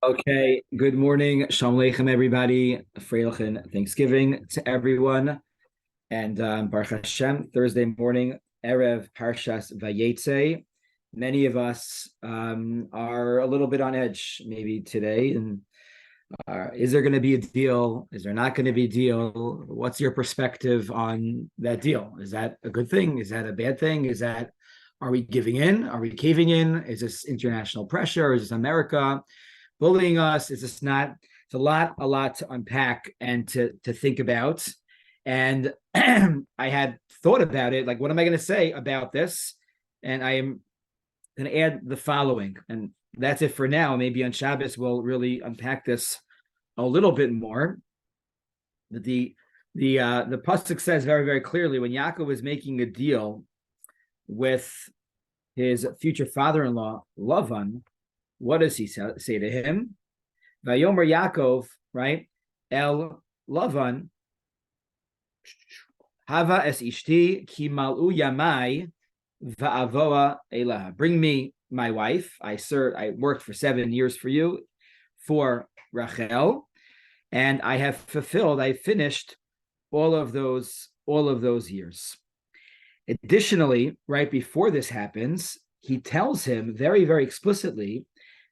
Okay, good morning. Shalom Aleichem, everybody. Freilichen Thanksgiving to everyone. And Baruch Hashem, Thursday morning, Erev Parshas Vayetze. Many of us are a little bit on edge maybe today. And is there going to be a deal? Is there not going to be a deal? What's your perspective on that deal? Is that a good thing? Is that a bad thing? Are we giving in? Are we caving in? Is this international pressure? Is this America bullying us? Is this not? It's a lot to unpack and to think about. And I had thought about it, like, what am I going to say about this? And I am going to add the following, and that's it for now. Maybe on Shabbos we'll really unpack this a little bit more. But the pasuk says very, very clearly, when Yaakov was making a deal with his future father-in-law Lavan, what does he say to him? Vayomer Yaakov, right? El Lavan, Hava es ishti ki malu yamai va'avoa elaha. Bring me my wife. I worked for 7 years for you, for Rachel, and I finished all of those years. Additionally, right before this happens, he tells him very, very explicitly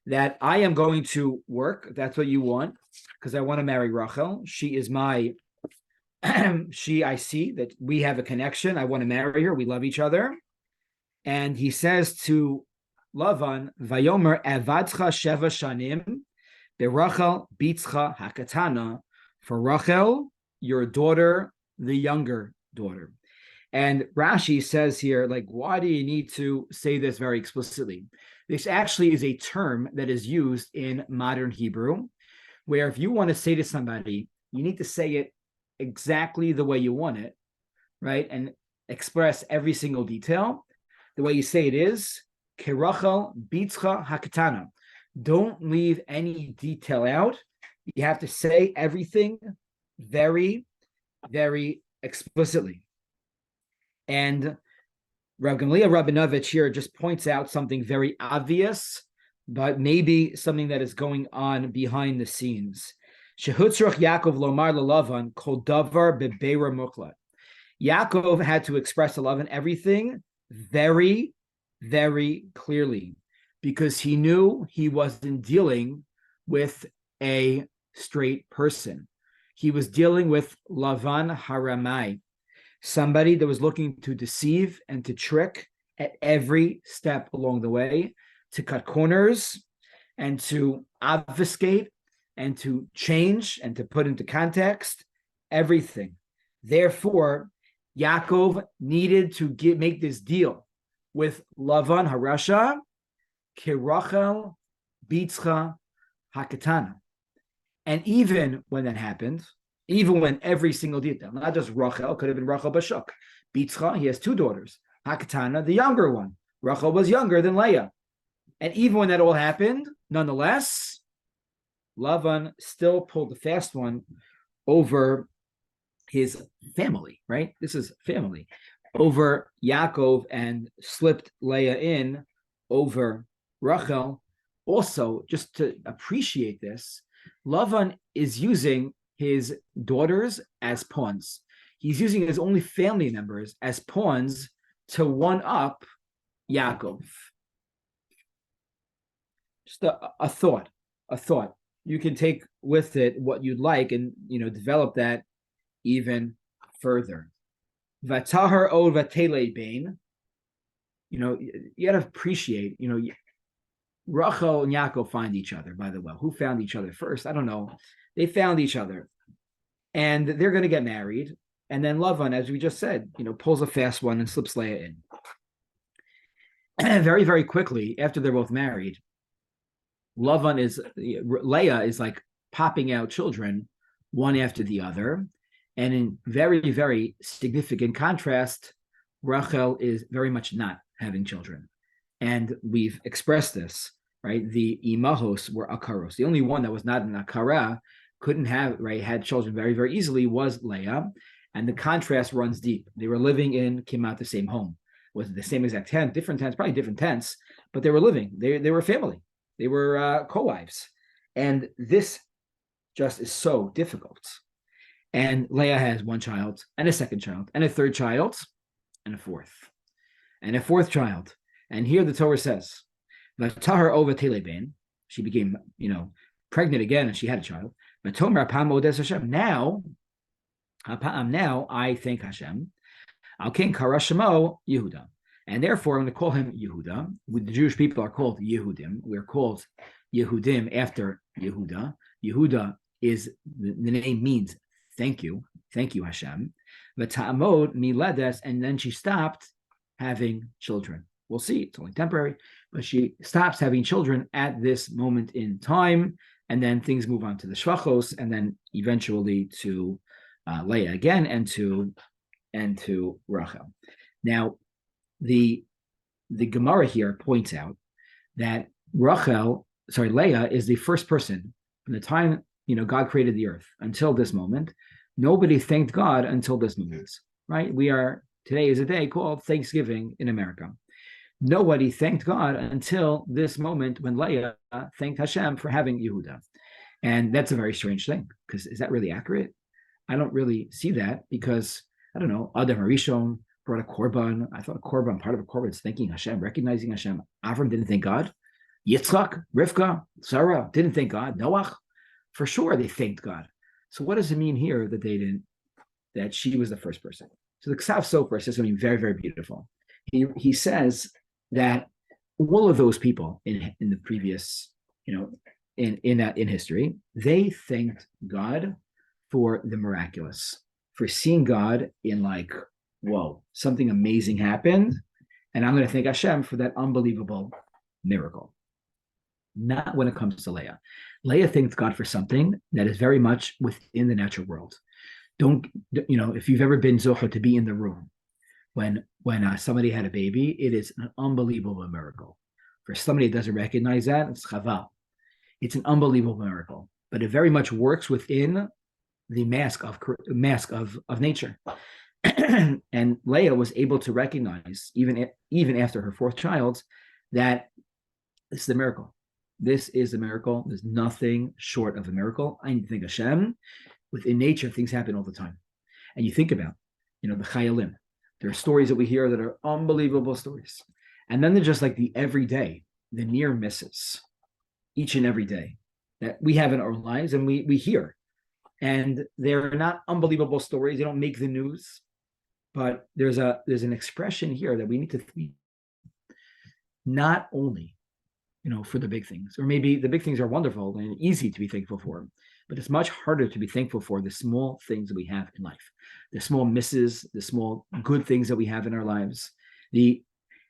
that I am going to work. That's what you want, because I want to marry Rachel. She is my, I see that we have a connection. I want to marry her. We love each other. And he says to Lavan, Vayomer avadcha sheva shanim, berachel bitzcha hakatana, for Rachel, your daughter, the younger daughter. And Rashi says here, like, why do you need to say this very explicitly? This actually is a term that is used in modern Hebrew, where if you want to say to somebody, you need to say it exactly the way you want it, right? And express every single detail. The way you say it is, Kerachel bitzcha hakatana. Don't leave any detail out. You have to say everything very, very explicitly. And Rav Gamliel Rabinovich here just points out something very obvious, but maybe something that is going on behind the scenes. Shehutzrach Yaakov lomar lelavan kol davar bebeira muklat. Yaakov had to express to Lavan everything very, very clearly, because he knew he wasn't dealing with a straight person. He was dealing with Lavan Haramai, somebody that was looking to deceive and to trick at every step along the way, to cut corners and to obfuscate and to change and to put into context everything. Therefore, Yaakov needed to make this deal with Lavan Harasha, Kirachel Bitzcha Hakatana. And even when that happened, even when every single detail, not just Rachel, could have been Rachel Bashuk. Bitzcha, he has 2 daughters. Hakatana, the younger one. Rachel was younger than Leah. And even when that all happened, nonetheless, Lavan still pulled the fast one over his family, right? This is family. Over Yaakov, and slipped Leah in over Rachel. Also, just to appreciate this, Lavan is using his daughters as pawns. He's using his only family members as pawns to one up Yaakov. Just a thought. You can take with it what you'd like, and develop that even further. Vatahar o vatele bain. You gotta appreciate, Rachel and Yaakov find each other, by the way. Who found each other first? I don't know. They found each other, and they're going to get married. And then Lavan, as we just said, pulls a fast one and slips Leah in. And very, very quickly after they're both married, Leah is like popping out children one after the other. And in very, very significant contrast, Rachel is very much not having children. And we've expressed this, right? The imahos were akaros. The only one that was not an akara, couldn't have, right, had children very, very easily, was Leah. And the contrast runs deep. They were living in Kimat, the same home. Was it the same exact tent? Different tents, probably different tents, but they were living. They were family. They were co-wives. And this just is so difficult. And Leah has one child, and a second child, and a third child, and a fourth child. And here the Torah says, "Vatahar over Teleben." She became, pregnant again, and she had a child. Now, I thank Hashem. Al King Karashamo Yehuda. And therefore, I'm going to call him Yehuda. The Jewish people are called Yehudim. We're called Yehudim after Yehuda. Yehuda is, the name means thank you Hashem. V'ta'amod miledes, and then she stopped having children. We'll see, it's only temporary, but she stops having children at this moment in time, and then things move on to the Shvachos, and then eventually to Leah again, and to Rachel. Now, the Gemara here points out that Leah is the first person from the time God created the earth until this moment. Nobody thanked God until this moment, right? Today is a day called Thanksgiving in America. Nobody thanked God until this moment when Leah thanked Hashem for having Yehuda. And that's a very strange thing, because is that really accurate? I don't really see that, because, I don't know, Adam Arishon brought a korban. I thought part of a korban is thanking Hashem, recognizing Hashem. Avram didn't thank God. Yitzchak, Rivka, Sarah didn't thank God. Noach, for sure they thanked God. So what does it mean here that she was the first person? So the Ksav Sofer says something very, very beautiful. He says that all of those people in the previous, in history, they thanked God for the miraculous, for seeing God in whoa, something amazing happened, and I'm going to thank Hashem for that unbelievable miracle. Not when it comes to Leah. Leah thanks God for something that is very much within the natural world. If you've ever been zocher to be in the room when somebody had a baby, it is an unbelievable miracle. For somebody that doesn't recognize that, it's chaval. It's an unbelievable miracle, but it very much works within the mask of nature. And Leah was able to recognize, even after her fourth child, that this is a miracle. This is a miracle. There's nothing short of a miracle. I need to think Hashem. Within nature, things happen all the time. And you think about, the chayalim. There are stories that we hear that are unbelievable stories. And then they're just like the everyday, the near misses, each and every day that we have in our lives and we hear. And they're not unbelievable stories. They don't make the news. But there's an expression here that we need to think, not only, for the big things, or maybe the big things are wonderful and easy to be thankful for, but it's much harder to be thankful for the small things that we have in life, the small misses, the small good things that we have in our lives.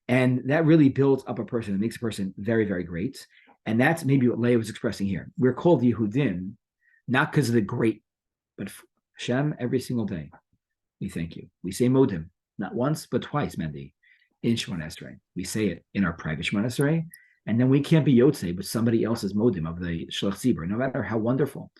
And that really builds up a person. It makes a person very, very great. And that's maybe what Leah was expressing here. We're called Yehudim, not because of the great, but Hashem, every single day. We thank you. We say Modim, not once, but twice, Mendy, in Shemona Esrei. We say it in our private Shemona Esrei, and then we can't be Yotzei, but somebody else's Modim of the Shlach Tzibur, no matter how wonderful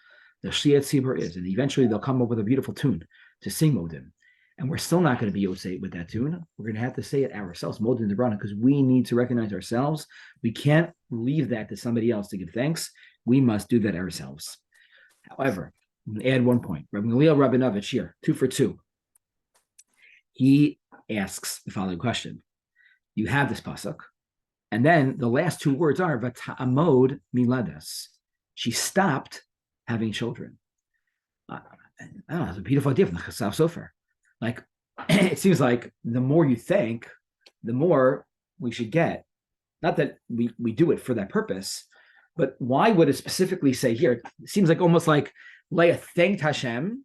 the Shliat Tzibur is. And eventually they'll come up with a beautiful tune to sing Modim. And we're still not going to be Yotzei with that tune. We're going to have to say it ourselves, Modim Debrana, because we need to recognize ourselves. We can't leave that to somebody else to give thanks. We must do that ourselves. However, I'm going to add one point. Rabbi Rabinovich here, 2 for 2. He asks the following question. You have this pasuk, and then the last 2 words are Vata'amod miladas. She stopped having children. I don't know, it's a beautiful idea from the Ksav Sofer. It seems like the more you thank, the more we should get. Not that we do it for that purpose, but why would it specifically say here? It seems like almost like Leah thanked Hashem,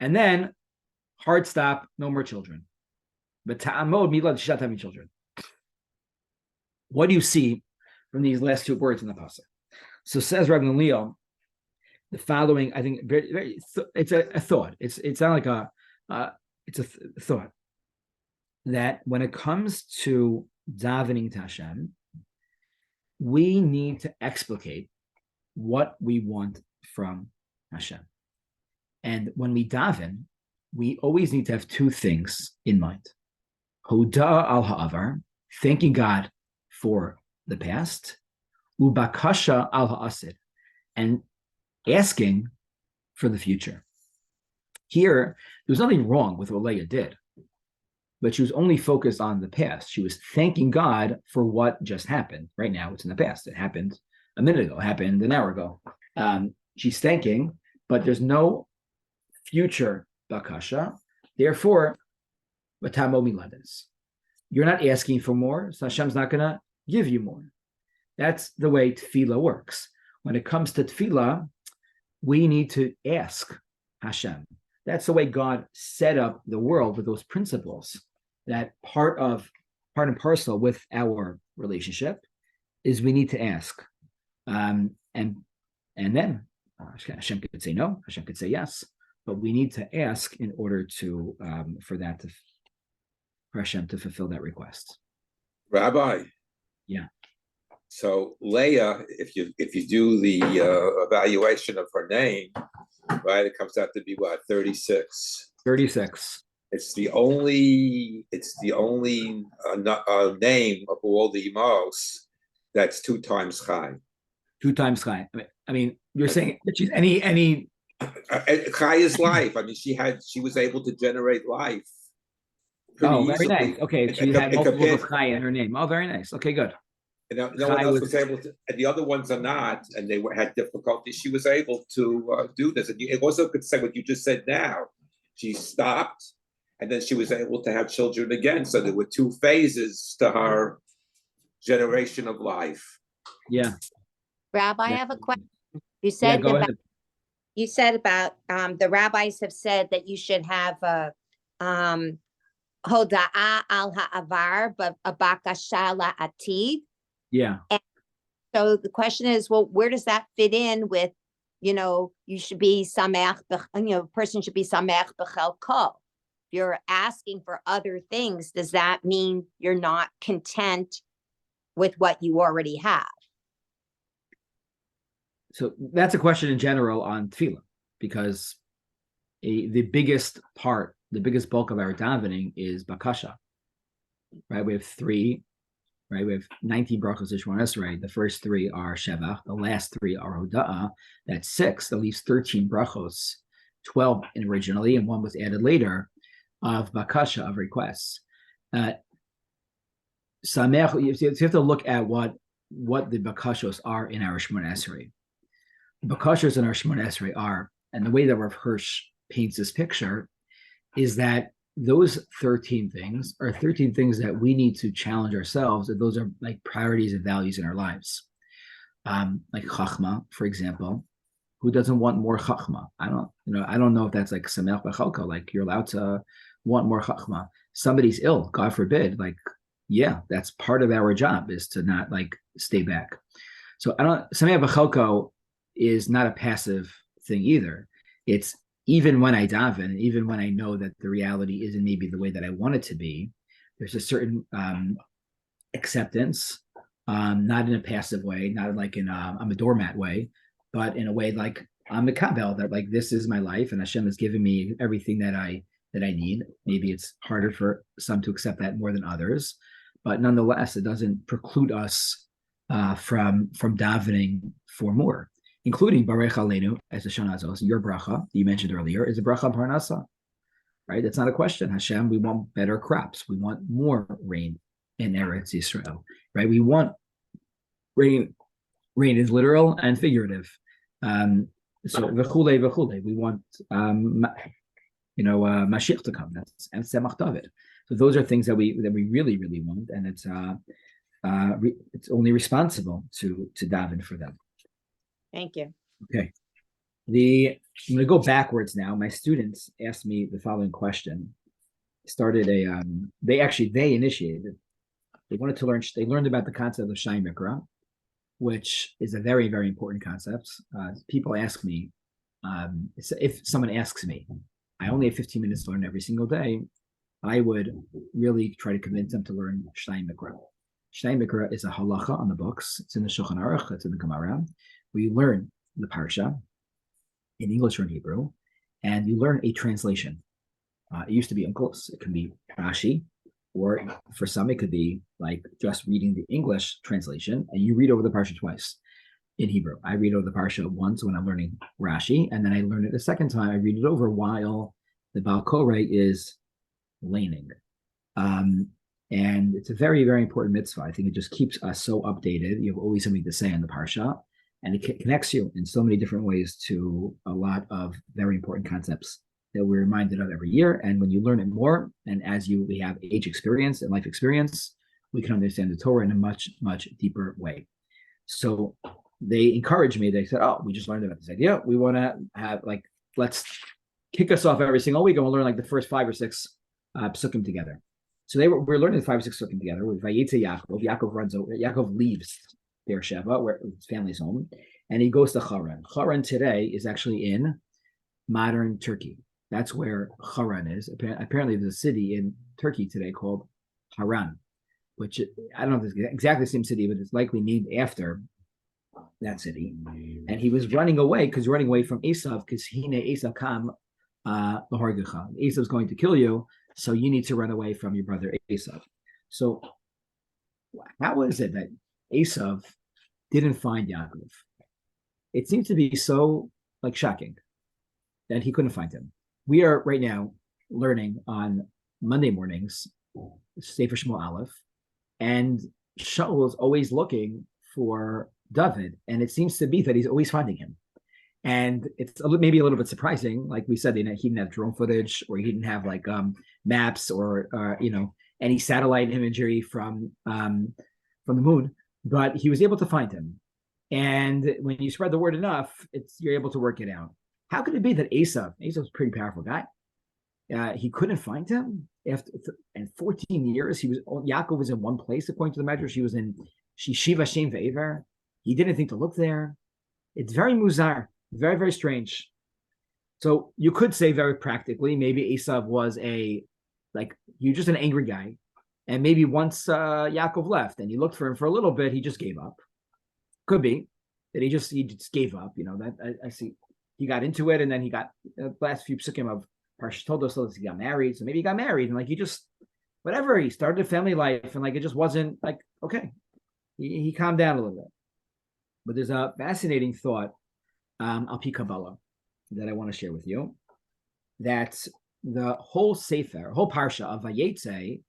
and then hard stop, no more children. But ta'amod milad, she's not having children. What do you see from these last 2 words in the pasuk? So says Rabbi Leo, the following. I think very, very. It's a thought. It's not like it's a thought that when it comes to davening to Hashem, we need to explicate what we want from Hashem. And when we daven, we always need to have 2 things in mind. Hoda al ha'avar, thanking God for the past. Ubakasha al ha'asid, and asking for the future. Here, there was nothing wrong with what Leah did, but she was only focused on the past. She was thanking God for what just happened. Right now, it's in the past. It happened a minute ago, happened an hour ago. She's thanking, but there's no future bakasha. Therefore, you're not asking for more, so Hashem's not going to give you more. That's the way tefillah works. When it comes to tefillah, we need to ask Hashem. That's the way God set up the world with those principles. That part and parcel with our relationship is we need to ask, and then Hashem could say no, Hashem could say yes, but we need to ask in order to for Hashem to fulfill that request. Rabbi. Yeah. So Leah, if you do the evaluation of her name, right, it comes out to be what, 36. 36. It's the only name of all the Emos that's 2 times Chai. 2 times Chai. I mean, you're saying that she's any Chai is life. I mean, she was able to generate life. Oh, very easily. Nice. Okay, she had multiple of Chai in her name. Oh, very nice. Okay, good. And no one else was able to, and the other ones are not, and they had difficulty. She was able to do this. And it also could say what you just said now. She stopped, and then she was able to have children again. So there were 2 phases to her generation of life. Yeah. Rabbi, I have a question. You said about the rabbis have said that you should have a Hoda'a al ha'avar, but a bakasha la'atid. Yeah. And so the question is, well, where does that fit in with, you should be sameach, person should be sameach b'chelko. If you're asking for other things, does that mean you're not content with what you already have? So that's a question in general on tefillah, because the biggest bulk of our davening is bakasha, right? We have 3, right? We have 19 brachos Shemona Esrei. The first 3 are shevach. The last 3 are hoda'ah. That's 6. That leaves 13 brachos, 12 originally, and 1 was added later, of bakasha, of requests. Samech. You have to look at what the bakashos are in our Shemona Esrei. The bakashos in our Shemona Esrei are, and the way that Rav Hirsch paints this picture is that those 13 things are 13 things that we need to challenge ourselves. That those are like priorities and values in our lives. Like chachma, for example. Who doesn't want more chachma? I don't know if that's like samech b'chalka, like you're allowed to want more chachma. Somebody's ill, God forbid. Like, yeah, that's part of our job is to not like stay back. So samech b'chalka is not a passive thing either. It's even when I daven, even when I know that the reality isn't maybe the way that I want it to be, there's a certain acceptance, not in a passive way, not like I'm a doormat way, but in a way like I'm a kabel, that like this is my life and Hashem has given me everything that I need. Maybe it's harder for some to accept that more than others, but nonetheless, it doesn't preclude us from davening for more, including Barech Aleinu as the Shana Azos. Your bracha you mentioned earlier is a bracha parnasa, right? That's not a question. Hashem, we want better crops. We want more rain in Eretz Yisrael, right? We want rain. Rain is literal and figurative. So v'chulei v'chulei. We want Mashiach to come. That's Tzemach David. So those are things that we really really want, and it's only responsible to daven for them. Thank you. Okay. I'm going to go backwards now. My students asked me the following question. Started they initiated. They wanted to learn. They learned about the concept of Shai Mikra, which is a very, very important concept. People ask me, if someone asks me, I only have 15 minutes to learn every single day, I would really try to convince them to learn Shai Mikra. Shai Mikra is a halacha on the books. It's in the Shulchan Aruch. It's in the Gemara. We learn the parsha in English or in Hebrew, and you learn a translation. It used to be close. It can be Rashi, or for some, it could be like just reading the English translation, and you read over the parsha twice. in Hebrew. I read over the parsha once when I'm learning Rashi, and then I learn it a second time. I read it over while the Baal Koreh is laning. And it's a very, very important mitzvah. I think it just keeps us so updated. You have always something to say on the parsha, and it connects you in so many different ways to a lot of very important concepts that we're reminded of every year. And when you learn it more, and as we have age experience and life experience, we can understand the Torah in a much, much deeper way. So they encouraged me. They said, "Oh, we just learned about this idea. We want to have let's kick us off every single week, and we'll learn like the first 5 or 6 psukim together." So we're learning the 5 or 6 psukim together. With Vayetze Yaakov, Yaakov leaves Beersheba, where his family's home, and he goes to Haran. Haran today is actually in modern Turkey. That's where Haran is. Apparently, there's a city in Turkey today called Haran, which I don't know if it's exactly the same city, but it's likely named after that city. And he was running away from Esav, because Esav kam l'hargecha. Esav's going to kill you, so you need to run away from your brother Esav. So how is it that Esav didn't find Yaakov? It seems to be so shocking that he couldn't find him. We are right now learning on Monday mornings, Sefer Shmuel Aleph, and Shaul is always looking for David, and it seems to be that he's always finding him. And it's maybe a little bit surprising. Like we said, he didn't have drone footage, or he didn't have maps or any satellite imagery from the moon, but he was able to find him. And when you spread the word enough, you're able to work it out. How could it be that Esav's a pretty powerful guy, he couldn't find him after 14 years? Yaakov was in one place according to the Medrash. He was in Shiva Shem Ve'ever. He didn't think to look there. It's very muzar, very, very strange. So you could say very practically, maybe Esav was you're just an angry guy, and maybe once Yaakov left and he looked for him for a little bit, he just gave up. Could be that he just gave up. That I see. He got into it, and then he got the last few psukim of Parshas Toldos, he got married. So maybe he got married, and he just whatever, he started a family life, and it just wasn't okay. He calmed down a little bit. But there's a fascinating thought, al pi Kabbalah, that I want to share with you. That the whole sefer, whole parsha of Vayetze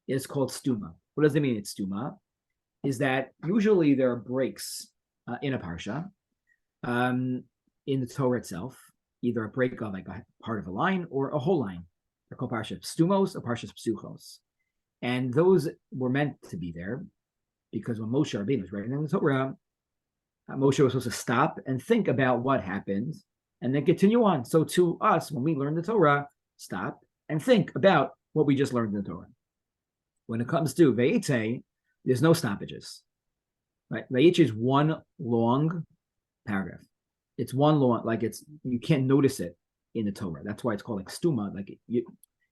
is called stuma. What does it mean? It's stuma. Is that usually there are breaks in a parsha. In the Torah itself, either a break of a part of a line or a whole line. They're called parshas stumos or parshas psuchos. And those were meant to be there because when Moshe Rabbeinu was writing in the Torah, Moshe was supposed to stop and think about what happened and then continue on. So to us, when we learn the Torah, stop and think about what we just learned in the Torah. When it comes to Vayetze, there's no stoppages. Right? Vayetze is one long paragraph. It's one long, you can't notice it in the Torah. That's why it's called stuma.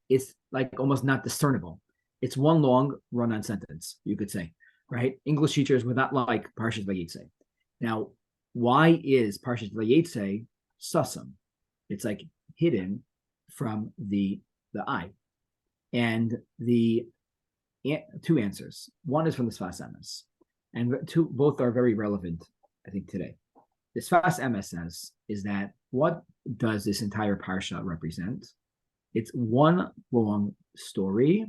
It's almost not discernible. It's one long run-on sentence, you could say, right? English teachers would not like Parshas Vayetze. Now, why is Parshas Vayetze susam? It's hidden from the eye. And the 2 answers. One is from the Sfas Emes, and both are very relevant, I think, today. The Sfas Emes says is that what does this entire parsha represent? It's one long story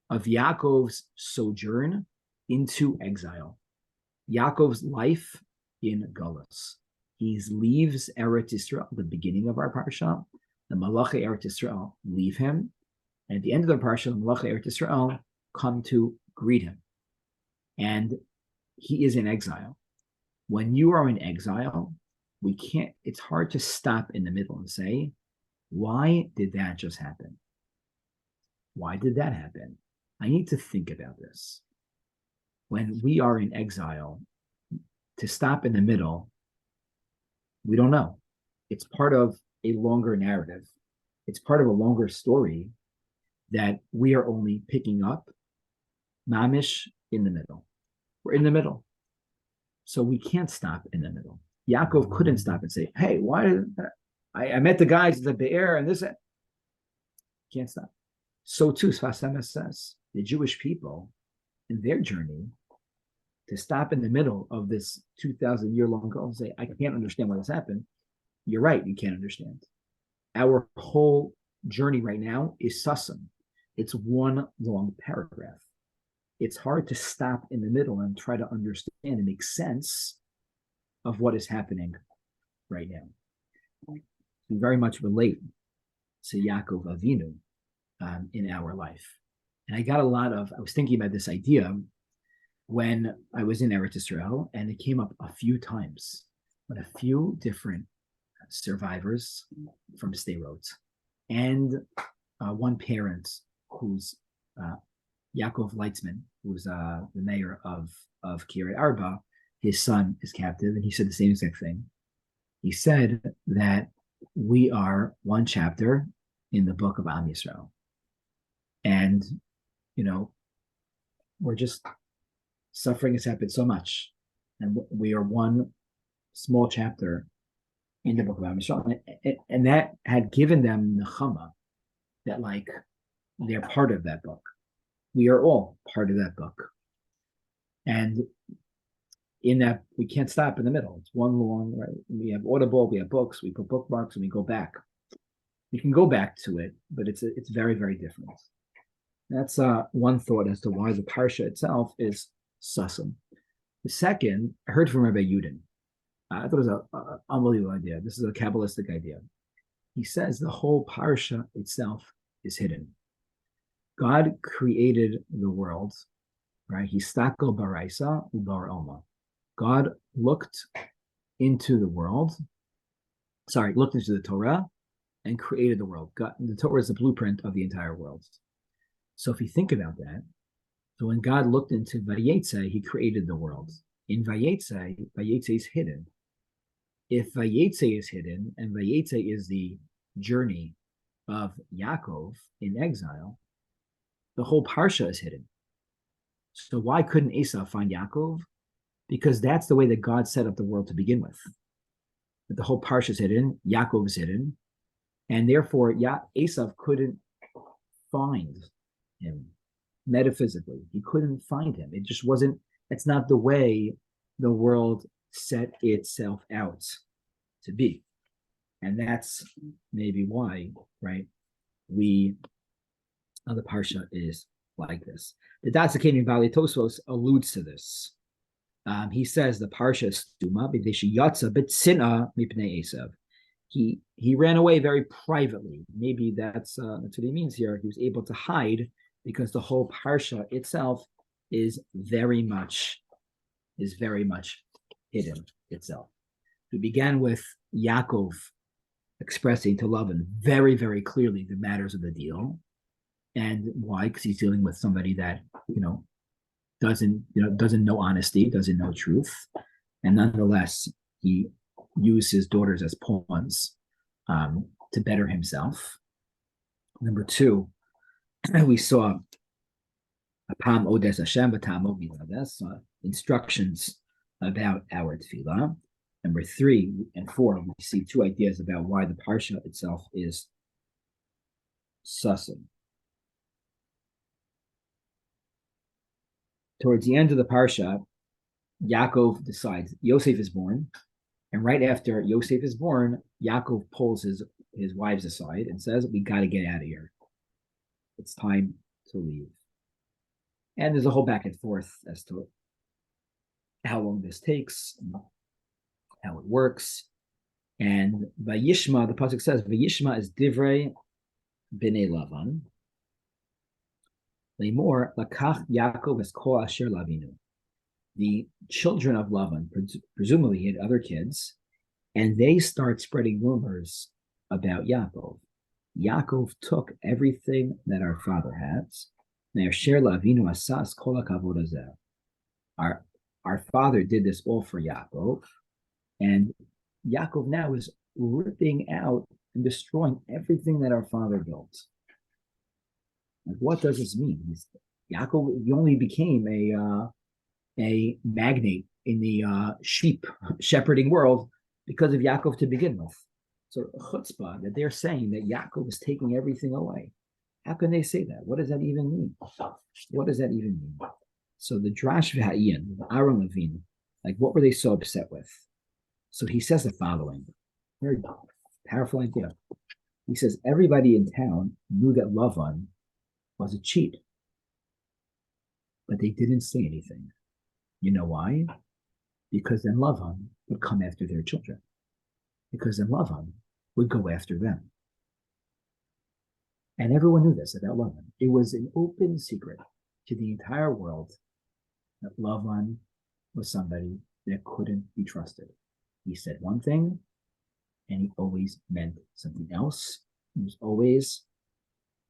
of Yaakov's sojourn into exile. Yaakov's life in Galus. He leaves Eretz Yisrael, the beginning of our parsha. The Malachei Eretz Yisrael leave him. And at the end of the parsha, the Malachei Eretz Yisrael come to greet him. And he is in exile. When you are in exile, it's hard to stop in the middle and say, why did that just happen? Why did that happen? I need to think about this. When we are in exile, to stop in the middle, we don't know. It's part of a longer narrative. It's part of a longer story that we are only picking up mamish in the middle. We're in the middle. So we can't stop in the middle. Yaakov couldn't stop and say, hey, why did I met the guys at the Be'er and this. Can't stop. So too, Sfas Emes says, the Jewish people in their journey to stop in the middle of this 2,000-year-long goal and say, I can't understand why this happened. You're right, you can't understand. Our whole journey right now is sussum. It's one long paragraph. It's hard to stop in the middle and try to understand and make sense of what is happening right now. We very much relate to Yaakov Avinu in our life. And I was thinking about this idea when I was in Eretz Israel, and it came up a few times, but a few different survivors from Sderot, and one parent who's Yaakov Leitzman, who's the mayor of Kiryat Arba. His son is captive, and he said the same exact thing. He said that we are one chapter in the book of Am Yisrael, and we're just suffering has happened so much, and we are one small chapter in the book of Am Yisrael, and that had given them nechama that they're part of that book. We are all part of that book, and in that we can't stop in the middle. It's one long, right? We have Audible, we have books, we put bookmarks, and we go back. You can go back to it, but it's very, very different. That's one thought as to why the parsha itself is sussum. The second, I heard from Rabbi Yudin. I thought it was an unbelievable idea. This is a Kabbalistic idea. He says the whole parsha itself is hidden. God created the world, right? He stakel baraisa ubar oma. God looked into the Torah and created the world. The Torah is the blueprint of the entire world. So if you think about that, so when God looked into Vayetze, he created the world. In Vayetze is hidden. If Vayetze is hidden, and Vayetze is the journey of Yaakov in exile, the whole parsha is hidden. So why couldn't Esav find Yaakov? Because that's the way that God set up the world to begin with. But the whole parsha is hidden, Yaakov is hidden, and therefore Esav couldn't find him metaphysically. He couldn't find him. It just wasn't, that's not the way the world set itself out to be. And that's maybe why, right, the parsha is like this. The Datsakeni Bali Tosfos alludes to this. He says the parsha is stuma b'deshe yatsa b'tzina mipnei Esav. He ran away very privately. Maybe that's what he means here. He was able to hide because the whole parsha itself is very much hidden itself. We began with Yaakov expressing to Lavan very, very clearly the matters of the deal. And why? Because he's dealing with somebody that, doesn't know honesty, doesn't know truth. And nonetheless, he used his daughters as pawns to better himself. Number two, we saw Apam Odes Hashem V'Tamo V'Lades, instructions about our tefillah. Number 3 and 4, we see two ideas about why the parsha itself is sussum. Towards the end of the parsha, Yaakov decides Yosef is born, and right after Yosef is born, Yaakov pulls his wives aside and says, "We got to get out of here. It's time to leave." And there's a whole back and forth as to how long this takes, how it works. And Vayishma, the pasuk says, Vayishma is divrei b'nei Lavan. Lemor lakach Yaakov es kol asher lavinu. The children of Lavan, presumably he had other kids, and they start spreading rumors about Yaakov. Yaakov took everything that our father has. Our father did this all for Yaakov, and Yaakov now is ripping out and destroying everything that our father built. Like, what does this mean? Yaakov, he only became a magnate in the sheep shepherding world because of Yaakov to begin with. So chutzpah that they're saying that Yaakov is taking everything away. How can they say that? What does that even mean? What does that even mean? So the Drash V'Ha'iyan, the Aaron Levine, like what were they so upset with? So he says the following, very powerful idea. He says everybody in town knew that Lavan was a cheat, but they didn't say anything. You know why? Because then Lavan would come after their children. Because then Lavan would go after them. And everyone knew this about Lavan. It was an open secret to the entire world that Lavan was somebody that couldn't be trusted. He said one thing, and he always meant something else. He was always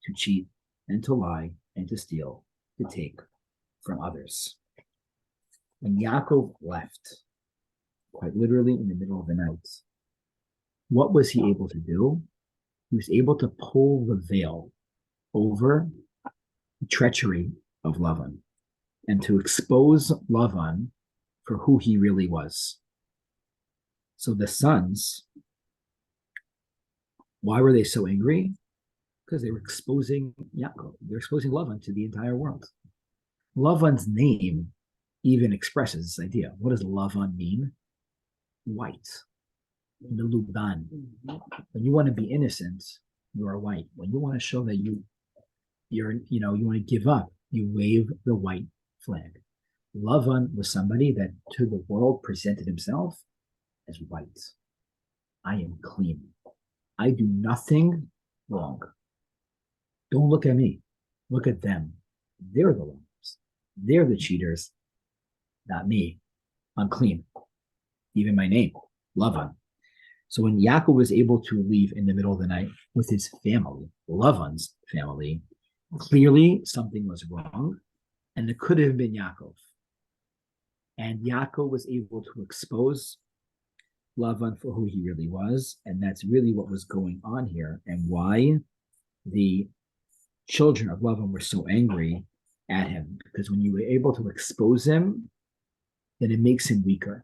to cheat and to lie and to steal, to take from others. When Yaakov left, quite literally in the middle of the night, what was he able to do? He was able to pull the veil over the treachery of Lavan and to expose Lavan for who he really was. So the sons, why were they so angry? Because they were exposing Yaakov. They're exposing Lavan to the entire world. Lavan's name even expresses this idea. What does Lavan mean? White. Meluban. When you want to be innocent, you are white. When you want to show that you want to give up, you wave the white flag. Lavan was somebody that to the world presented himself as white. I am clean. I do nothing wrong. Don't look at me. Look at them. They're the liars. They're the cheaters. Not me. I'm clean. Even my name, Lavan. So when Yaakov was able to leave in the middle of the night with his family, Lavan's family, clearly something was wrong, and it could have been Yaakov. And Yaakov was able to expose Lavan for who he really was, and that's really what was going on here, and why the children of Lavan were so angry at him. Because when you were able to expose him, then it makes him weaker.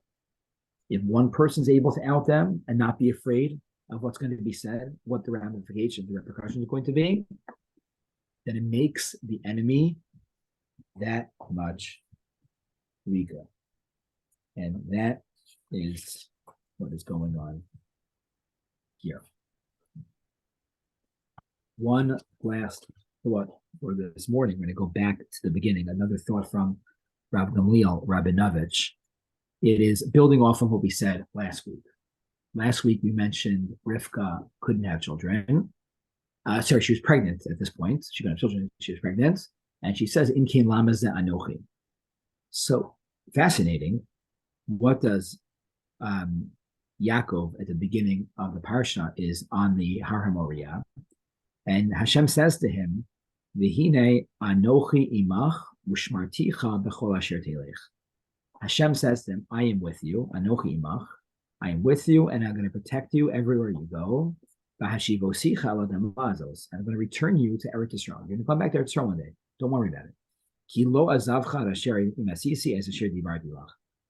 If one person's able to out them and not be afraid of what's going to be said, what the ramifications, the repercussions are going to be, then it makes the enemy that much weaker. And that is what is going on here. One last thought for this morning. We're going to go back to the beginning. Another thought from Rav Gamliel Rabinovich. It is building off of what we said last week. Last week, we mentioned Rivka couldn't have children. She was pregnant at this point. She couldn't have children. She was pregnant. And she says, In Kin Lamaze Anochi. So fascinating. What does Yaakov at the beginning of the parsha is on the Har HaMoriah. And Hashem says to him, V'hine Anochi imach ushmarticha b'chol asher telech. Hashem says to him, I am with you, Anochi imach. I am with you, and I'm going to protect you everywhere you go. And I'm going to return you to Eretz Yisrael. You're going to come back to Eretz Yisrael one day. Don't worry about it.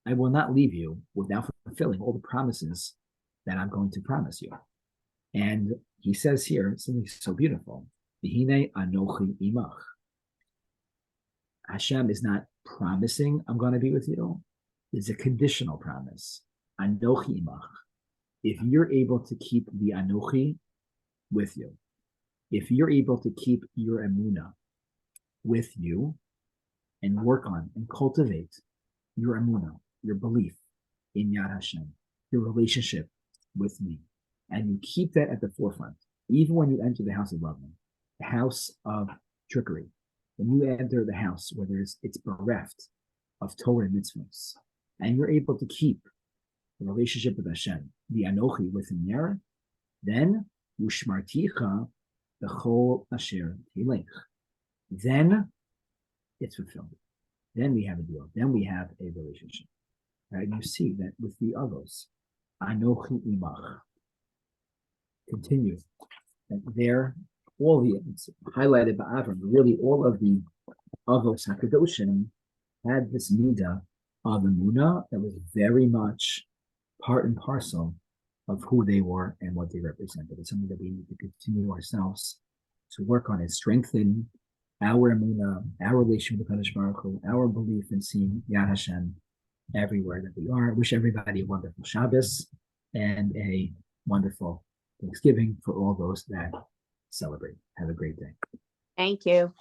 I will not leave you without fulfilling all the promises that I'm going to promise you. And he says here something so beautiful. Anochi imach. Hashem is not promising I'm going to be with you. It's a conditional promise. Anochi imach. If you're able to keep the Anochi with you, if you're able to keep your emunah with you and work on and cultivate your emunah, your belief in Yad Hashem, your relationship with me, and you keep that at the forefront, even when you enter the house of Lavan, the house of trickery, when you enter the house where it's bereft of Torah and mitzvahs, and you're able to keep the relationship with Hashem, the Anochi within there, then Ushmarticha b'chol asher tilech. Then it's fulfilled. Then we have a deal. Then we have a relationship. Right? You see that with the others, Anochi imach. Continue. And there, all the it's highlighted by Avram, really all of the Avos HaKadoshim had this midah of emunah that was very much part and parcel of who they were and what they represented. It's something that we need to continue ourselves to work on and strengthen our emunah, our relation with the Kadosh Baruch Hu, our belief in seeing Yad Hashem everywhere that we are. Wish everybody a wonderful Shabbos and a wonderful Thanksgiving for all those that celebrate. Have a great day. Thank you.